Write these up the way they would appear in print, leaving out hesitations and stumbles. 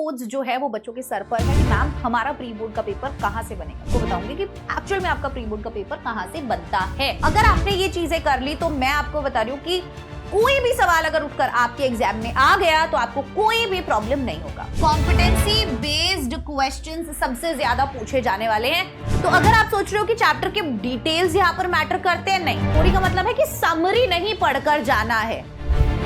Boards जो है वो बच्चों के सर पर है कि मैम हमारा प्री बोर्ड का पेपर कहाँ से बनेगा। आपको बताऊंगी कि एक्चुअल में आपका प्री बोर्ड का पेपर कहाँ से बनता है। अगर आपने ये चीजें कर ली तो मैं आपको बता रही हूँ कि कोई भी सवाल अगर उठकर आपके एग्जाम में आ गया तो आपको कोई भी प्रॉब्लम नहीं होगा। कॉम्पिटेंसी बेस्ड क्वेश्चंस सबसे ज्यादा पूछे जाने वाले हैं। तो अगर आप सोच रहे हो कि चैप्टर के डिटेल्स यहाँ पर मैटर करते हैं, नहीं। थोड़ी का मतलब है कि समरी नहीं पढ़कर जाना है,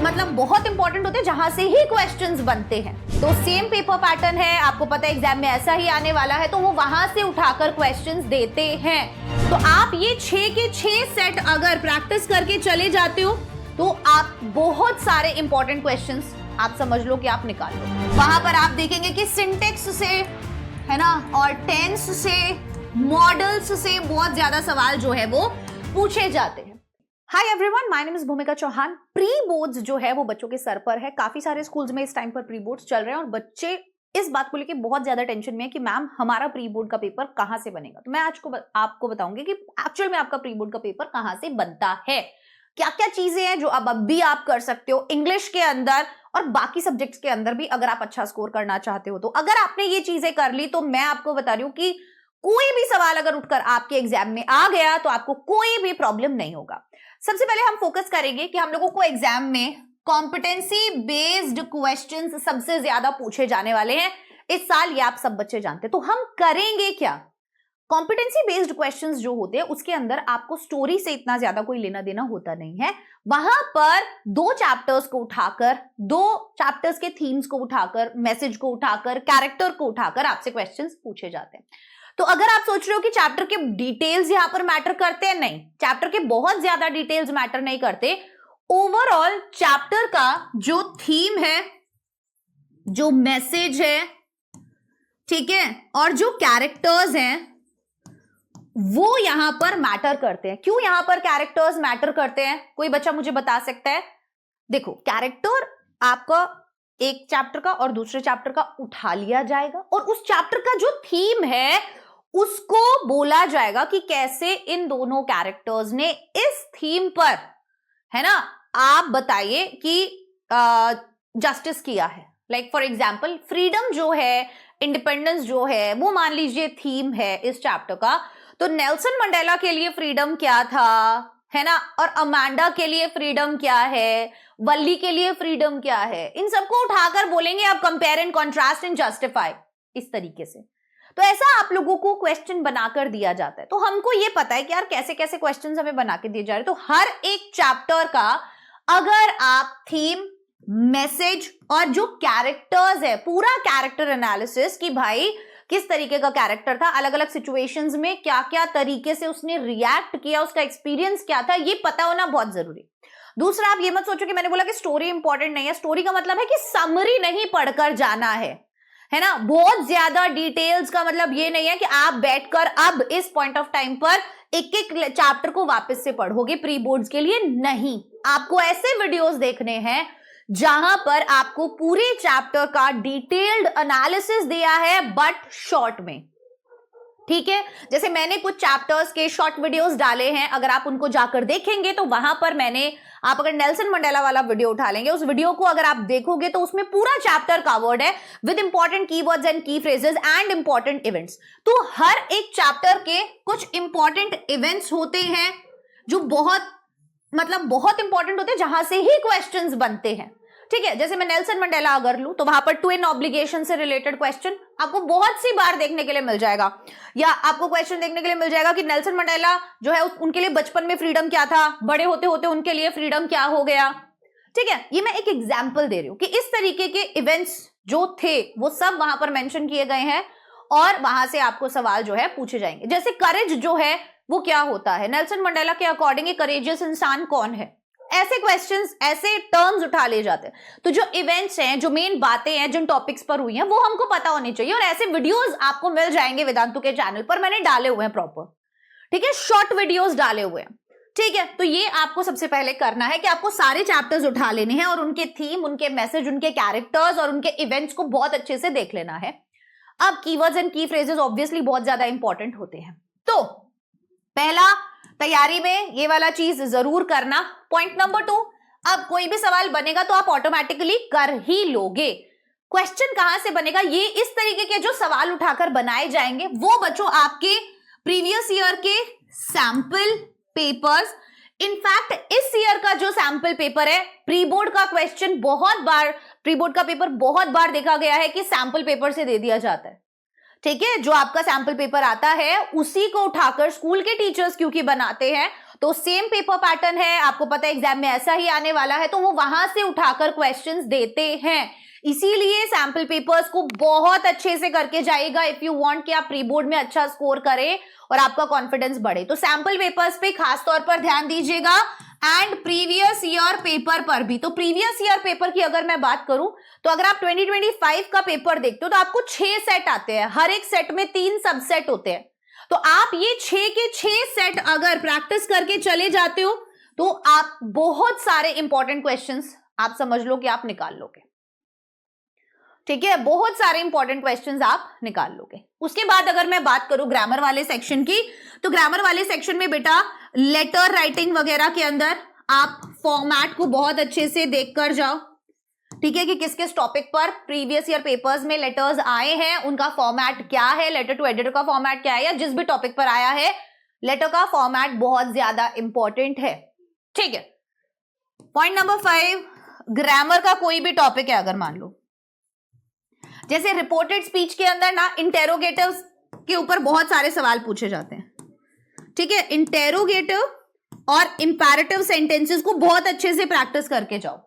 मतलब बहुत इंपॉर्टेंट होते हैं जहां से ही क्वेश्चंस बनते हैं। तो सेम पेपर पैटर्न है, आपको पता है एग्जाम में ऐसा ही आने वाला है, तो वो वहां से उठाकर क्वेश्चंस देते हैं। तो आप ये 6 के 6 सेट अगर प्रैक्टिस करके चले जाते हो तो आप बहुत सारे इंपॉर्टेंट क्वेश्चंस आप समझ लो कि आप निकाल लो। वहां पर आप देखेंगे कि सिंटेक्स से, है ना, और टेंस से, मॉडल्स से बहुत ज्यादा सवाल जो है वो पूछे जाते हैं। Hi everyone, my name is भूमिका चौहान। प्री बोर्ड्स जो है वो बच्चों के सर पर है। काफी सारे स्कूल्स में इस टाइम पर प्री बोर्ड्स चल रहे हैं और बच्चे इस बात को लेकर बहुत ज्यादा टेंशन में है कि मैम हमारा प्री बोर्ड का पेपर कहां से बनेगा। तो मैं आज आपको बताऊंगी कि एक्चुअल में आपका प्री बोर्ड का पेपर कहां से बनता है, क्या क्या चीजें हैं जो अब भी आप कर सकते हो इंग्लिश के अंदर और बाकी सब्जेक्ट्स के अंदर भी, अगर आप अच्छा स्कोर करना चाहते हो। तो अगर आपने ये चीजें कर ली तो मैं आपको बता रही हूँ कि कोई भी सवाल अगर उठकर आपके एग्जाम में आ गया तो आपको कोई भी प्रॉब्लम नहीं होगा। सबसे पहले हम फोकस करेंगे कि हम लोगों को एग्जाम में कॉम्पिटेंसी बेस्ड क्वेश्चंस सबसे ज्यादा पूछे जाने वाले हैं इस साल, ये आप सब बच्चे जानते हैं। तो हम करेंगे क्या? कॉम्पिटेंसी बेस्ड क्वेश्चंस जो होते हैं उसके अंदर आपको स्टोरी से इतना ज्यादा कोई लेना देना होता नहीं है। वहां पर 2 चैप्टर्स को उठाकर, 2 चैप्टर्स के थीम्स को उठाकर, मैसेज को उठाकर, कैरेक्टर को उठाकर आपसे क्वेश्चंस पूछे जाते हैं। तो अगर आप सोच रहे हो कि चैप्टर के डिटेल्स यहां पर मैटर करते हैं, नहीं, चैप्टर के बहुत ज्यादा डिटेल्स मैटर नहीं करते। ओवरऑल चैप्टर का जो थीम है, जो मैसेज है, ठीक है, और जो कैरेक्टर्स हैं वो यहां पर मैटर करते हैं। क्यों यहां पर कैरेक्टर्स मैटर करते हैं, कोई बच्चा मुझे बता सकता है? देखो, कैरेक्टर आपका एक चैप्टर का और दूसरे चैप्टर का उठा लिया जाएगा और उस चैप्टर का जो थीम है उसको बोला जाएगा कि कैसे इन दोनों कैरेक्टर्स ने इस थीम पर, है ना, आप बताइए कि जस्टिस किया है। लाइक फॉर एग्जाम्पल फ्रीडम जो है, इंडिपेंडेंस जो है, वो मान लीजिए थीम है इस चैप्टर का। तो नेल्सन मंडेला के लिए फ्रीडम क्या था, है ना, और अमांडा के लिए फ्रीडम क्या है, वल्ली के लिए फ्रीडम क्या है, इन सबको उठाकर बोलेंगे आप compare and contrast and justify, इस तरीके से। तो ऐसा आप लोगों को क्वेश्चन बनाकर दिया जाता है। तो हमको ये पता है कि यार कैसे कैसे क्वेश्चंस हमें बना के दिए जा रहे हैं। तो हर एक चैप्टर का अगर आप थीम, मैसेज और जो कैरेक्टर्स है, पूरा कैरेक्टर एनालिसिस कि भाई किस तरीके का कैरेक्टर था, अलग अलग सिचुएशंस में क्या क्या तरीके से उसने रिएक्ट किया, उसका एक्सपीरियंस क्या था, ये पता होना बहुत जरूरी। दूसरा, आप ये मत सोचो कि मैंने बोला कि स्टोरी इंपॉर्टेंट नहीं है। स्टोरी का मतलब है कि समरी नहीं पढ़कर जाना है ना। बहुत ज्यादा डिटेल्स का मतलब ये नहीं है कि आप बैठकर अब इस पॉइंट ऑफ टाइम पर एक एक चैप्टर को वापस से पढ़ोगे प्री बोर्ड्स के लिए। नहीं, आपको ऐसे वीडियोस देखने हैं जहां पर आपको पूरे चैप्टर का डिटेल्ड एनालिसिस दिया है बट शॉर्ट में, ठीक है। जैसे मैंने कुछ चैप्टर्स के शॉर्ट वीडियोस डाले हैं, अगर आप उनको जाकर देखेंगे तो वहां पर मैंने, आप अगर नेल्सन मंडेला वाला वीडियो उठा लेंगे, उस वीडियो को अगर आप देखोगे तो उसमें पूरा चैप्टर कवर्ड है विद इंपॉर्टेंट कीवर्ड्स एंड की फ्रेजेस एंड इंपॉर्टेंट इवेंट्स। तो हर एक चैप्टर के कुछ इंपॉर्टेंट इवेंट्स होते हैं जो बहुत इंपॉर्टेंट होते हैं, जहां से ही क्वेश्चंस बनते हैं, ठीक है। जैसे मैं नेल्सन मंडेला अगर लूं तो वहां पर ट्विन ऑब्लिगेशन से रिलेटेड क्वेश्चन आपको बहुत सी बार देखने के लिए मिल जाएगा, या आपको क्वेश्चन देखने के लिए मिल जाएगा कि नेल्सन मंडेला जो है उनके लिए बचपन में फ्रीडम क्या था, बड़े होते होते उनके लिए फ्रीडम क्या हो गया, ठीक है। ये मैं एक एग्जाम्पल दे रही हूं कि इस तरीके के इवेंट्स जो थे वो सब वहां पर मेंशन किए गए हैं और वहां से आपको सवाल जो है पूछे जाएंगे। जैसे करेज जो है वो क्या होता है, नेल्सन मंडेला के अकॉर्डिंग करेजियस इंसान कौन है, ऐसे क्वेश्चंस, ऐसे टर्म्स उठा ले जाते हैं। तो जो इवेंट्स हैं, जो मेन बातें हैं, जिन टॉपिक्स पर हुई हैं, वो हमको पता होनी चाहिए। और ऐसे वीडियोस आपको मिल जाएंगे वेदांतु के चैनल पर, मैंने डाले हुए हैं प्रॉपर, ठीक है, शॉर्ट वीडियोस डाले हुए हैं, ठीक है। तो ये आपको सबसे पहले करना है कि आपको सारे चैप्टर्स उठा लेने हैं और उनके थीम, उनके मैसेज, उनके कैरेक्टर्स और उनके इवेंट्स को बहुत अच्छे से देख लेना है। अब कीवर्ड्स एंड की फ्रेजेस ऑब्वियसली बहुत ज्यादा इंपॉर्टेंट होते हैं। तो पहला, तैयारी में ये वाला चीज जरूर करना। पॉइंट नंबर 2, अब कोई भी सवाल बनेगा तो आप ऑटोमेटिकली कर ही लोगे। क्वेश्चन कहां से बनेगा, ये इस तरीके के जो सवाल उठाकर बनाए जाएंगे वो बच्चों आपके प्रीवियस ईयर के सैंपल पेपर्स। इनफैक्ट इस ईयर का जो सैंपल पेपर है, प्री बोर्ड का क्वेश्चन प्री बोर्ड का पेपर बहुत बार देखा गया है कि सैंपल पेपर से दे दिया जाता है। ठीक है, जो आपका सैंपल पेपर आता है उसी को उठाकर स्कूल के टीचर्स क्योंकि बनाते हैं, तो सेम पेपर पैटर्न है, आपको पता है एग्जाम में ऐसा ही आने वाला है, तो वो वहां से उठाकर क्वेश्चंस देते हैं। इसीलिए सैंपल पेपर्स को बहुत अच्छे से करके जाएगा इफ यू वांट कि आप प्री बोर्ड में अच्छा स्कोर करें और आपका कॉन्फिडेंस बढ़े। तो सैंपल पेपर्स पे खास तौर पर ध्यान दीजिएगा एंड प्रीवियस ईयर पेपर पर भी। तो प्रीवियस ईयर पेपर की अगर मैं बात करूं तो अगर आप 2025 का पेपर देखते हो तो आपको 6 सेट आते हैं, हर एक सेट में 3 सबसेट होते हैं। तो आप ये 6 के 6 सेट अगर प्रैक्टिस करके चले जाते हो तो आप बहुत सारे इंपॉर्टेंट क्वेश्चंस आप समझ लो कि आप निकाल लोगे। ठीक है, बहुत सारे इंपॉर्टेंट क्वेश्चंस आप निकाल लोगे। उसके बाद अगर मैं बात करूं ग्रामर वाले सेक्शन की, तो ग्रामर वाले सेक्शन में बेटा लेटर राइटिंग वगैरह के अंदर आप फॉर्मेट को बहुत अच्छे से देख कर जाओ। ठीक है, कि किस किस टॉपिक पर प्रीवियस ईयर पेपर्स में लेटर्स आए हैं, उनका फॉर्मेट क्या है, लेटर टू एडिटर का फॉर्मेट क्या है, या जिस भी टॉपिक पर आया है लेटर का फॉर्मेट बहुत ज्यादा इंपॉर्टेंट है। ठीक है, पॉइंट नंबर 5, ग्रामर का कोई भी टॉपिक है, अगर मान लो जैसे रिपोर्टेड स्पीच के अंदर ना इंटेरोगेटिव्स के ऊपर बहुत सारे सवाल पूछे जाते हैं। ठीक है, इंटेरोगेटिव और इंपैरेटिव सेंटेंसेस को बहुत अच्छे से प्रैक्टिस करके जाओ,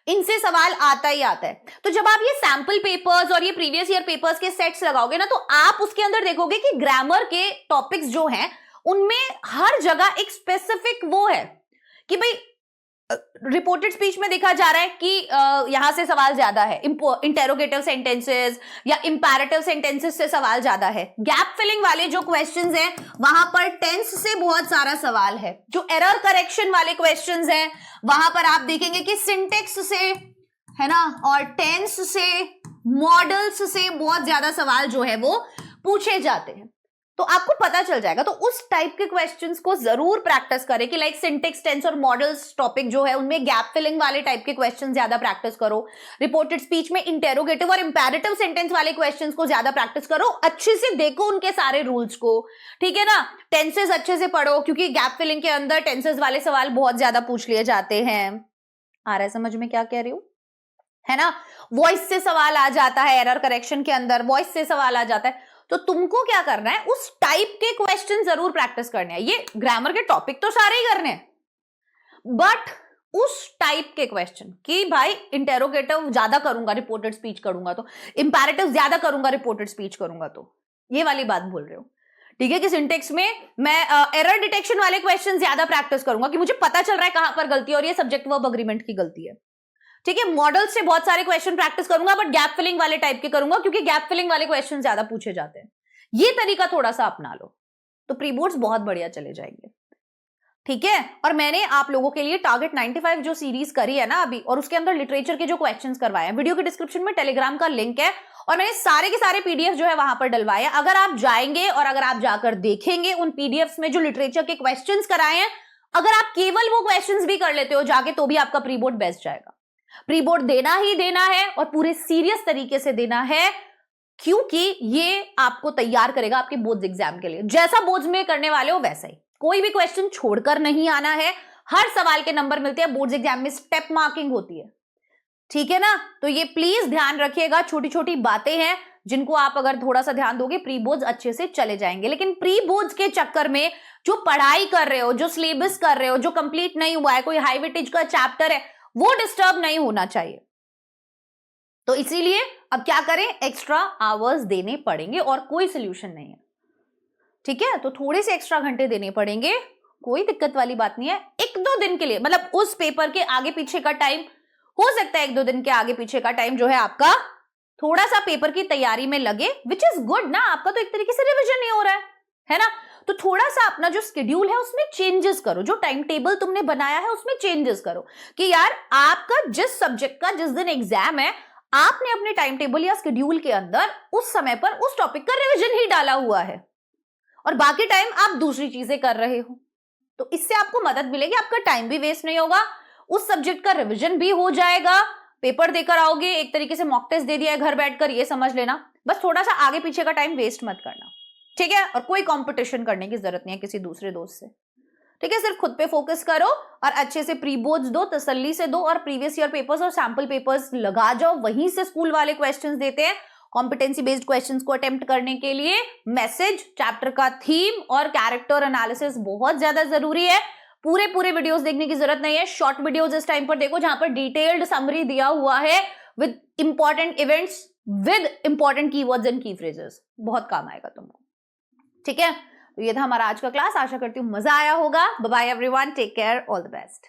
इनसे सवाल आता ही आता है। तो जब आप ये सैंपल पेपर्स और ये प्रीवियस ईयर पेपर्स के सेट्स लगाओगे ना, तो आप उसके अंदर देखोगे कि ग्रामर के टॉपिक्स जो हैं उनमें हर जगह एक स्पेसिफिक वो है कि भाई रिपोर्टेड स्पीच में देखा जा रहा है कि यहां से सवाल ज्यादा है, इंटेरोगेटिव सेंटेंसेस या इंपैरेटिव सेंटेंसेस से सवाल ज्यादा है। गैप फिलिंग वाले जो क्वेश्चंस हैं वहां पर टेंस से बहुत सारा सवाल है। जो एरर करेक्शन वाले क्वेश्चंस हैं वहां पर आप देखेंगे कि सिंटेक्स से है ना, और टेंस से, मॉडल्स से बहुत ज्यादा सवाल जो है वो पूछे जाते हैं। तो आपको पता चल जाएगा। तो उस टाइप के क्वेश्चंस को जरूर प्रैक्टिस करें कि लाइक सिंटेक्स, टेंस और मॉडल्स टॉपिक जो है उनमें गैप फिलिंग वाले टाइप के क्वेश्चन ज्यादा प्रैक्टिस करो। रिपोर्टेड स्पीच में इंटेरोगेटिव और इंपैरेटिव सेंटेंस वाले क्वेश्चंस को ज्यादा प्रैक्टिस करो, अच्छे से देखो उनके सारे रूल्स को। ठीक है ना, टेंसेस अच्छे से पढ़ो क्योंकि गैप फिलिंग के अंदर टेंसेस वाले सवाल बहुत ज्यादा पूछ लिए जाते हैं। आ रहा है समझ में क्या कह रही हूं, है ना। वॉइस से सवाल आ जाता है, एरर करेक्शन के अंदर वॉइस से सवाल आ जाता है। तो तुमको क्या करना है, उस टाइप के क्वेश्चन जरूर प्रैक्टिस करने हैं। ये ग्रामर के टॉपिक तो सारे ही करने हैं, बट उस टाइप के क्वेश्चन कि भाई इंटेरोगेटिव ज्यादा करूंगा रिपोर्टेड स्पीच करूंगा तो, इंपैरेटिव ज्यादा करूंगा रिपोर्टेड स्पीच करूंगा तो, ये वाली बात बोल रहे हो। ठीक है, कि सिंटेक्स में मैं एरर डिटेक्शन वाले क्वेश्चन ज्यादा प्रैक्टिस करूंगा कि मुझे पता चल रहा है कहां पर गलती है और ये सब्जेक्ट वर्ब अग्रीमेंट की गलती है। ठीक है, मॉडल से बहुत सारे क्वेश्चन प्रैक्टिस करूंगा, बट गैप फिलिंग वाले टाइप के करूंगा क्योंकि गैप फिलिंग वाले क्वेश्चन ज्यादा पूछे जाते हैं। ये तरीका थोड़ा सा अपना लो तो प्री बोर्ड्स बहुत बढ़िया चले जाएंगे। ठीक है, और मैंने आप लोगों के लिए टारगेट 95 जो सीरीज करी है ना अभी, और उसके अंदर लिटरेचर के जो क्वेश्चंस करवाए हैं, वीडियो के डिस्क्रिप्शन में टेलीग्राम का लिंक है और मैंने सारे के सारे पीडीएफ जो है वहां पर डलवाए हैं। अगर आप जाएंगे और अगर आप जाकर देखेंगे उन पीडीएफ में जो लिटरेचर के क्वेश्चंस कराए हैं, अगर आप केवल वो क्वेश्चंस भी कर लेते हो जाके, तो भी आपका प्री बोर्ड बेस्ट जाएगा। प्री बोर्ड देना ही देना है और पूरे सीरियस तरीके से देना है, क्योंकि ये आपको तैयार करेगा आपके बोर्ड्स एग्जाम के लिए। जैसा बोर्ड्स में करने वाले हो वैसा ही, कोई भी क्वेश्चन छोड़कर नहीं आना है। हर सवाल के नंबर मिलते हैं, बोर्ड्स एग्जाम में स्टेप मार्किंग होती है। ठीक है ना, तो ये प्लीज ध्यान रखिएगा, छोटी छोटी बातें हैं जिनको आप अगर थोड़ा सा ध्यान दोगे प्री बोर्ड्स अच्छे से चले जाएंगे। लेकिन प्री बोर्ड्स के चक्कर में जो पढ़ाई कर रहे हो, जो सिलेबस कर रहे हो, जो कंप्लीट नहीं हुआ है, कोई हाई वेटेज का चैप्टर है, वो डिस्टर्ब नहीं होना चाहिए। तो इसीलिए अब क्या करें, एक्स्ट्रा आवर्स देने पड़ेंगे और कोई सोल्यूशन नहीं है। ठीक है, तो थोड़े से एक्स्ट्रा घंटे देने पड़ेंगे, कोई दिक्कत वाली बात नहीं है। 1-2 दिन के लिए, मतलब उस पेपर के आगे पीछे का टाइम हो सकता है, 1-2 दिन के आगे पीछे का टाइम जो है आपका थोड़ा सा पेपर की तैयारी में लगे, विच इज गुड ना। आपका तो एक तरीके से रिविजन नहीं हो रहा है ना। तो थोड़ा सा अपना जो शेड्यूल है उसमें चेंजेस करो, जो टाइम टेबल तुमने बनाया है उसमें चेंजेस करो कि यार आपका जिस सब्जेक्ट का जिस दिन एग्जाम है, आपने अपने टाइम टेबल या शेड्यूल के अंदर उस समय पर उस टॉपिक का रिवीजन ही डाला हुआ है और बाकी टाइम आप दूसरी चीजें कर रहे हो। तो इससे आपको मदद मिलेगी, आपका टाइम भी वेस्ट नहीं होगा, उस सब्जेक्ट का रिवीजन भी हो जाएगा, पेपर देकर आओगे, एक तरीके से मॉक टेस्ट दे दिया है घर बैठकर, ये समझ लेना। बस थोड़ा सा आगे पीछे का टाइम वेस्ट मत करना, ठीक है। और कोई कंपटीशन करने की जरूरत नहीं है किसी दूसरे दोस्त से, ठीक है। सिर्फ खुद पे फोकस करो और अच्छे से प्री बोर्ड्स दो, तसल्ली से दो, और प्रीवियस ईयर पेपर्स और सैंपल पेपर्स लगा जाओ, वहीं से स्कूल वाले क्वेश्चंस देते हैं। कॉम्पिटेंसी बेस्ड क्वेश्चंस को अटेम्प्ट करने के लिए मैसेज, चैप्टर का थीम और कैरेक्टर एनालिसिस बहुत ज्यादा जरूरी है। पूरे वीडियोस देखने की जरूरत नहीं है, शॉर्ट वीडियोस इस टाइम पर देखो जहां पर डिटेल्ड समरी दिया हुआ है with important events, with important keywords and की फ्रेजेस, बहुत काम आएगा तुमको, ठीक है। तो ये था हमारा आज का क्लास, आशा करती हूँ मजा आया होगा। Bye bye everyone, take care, all the best.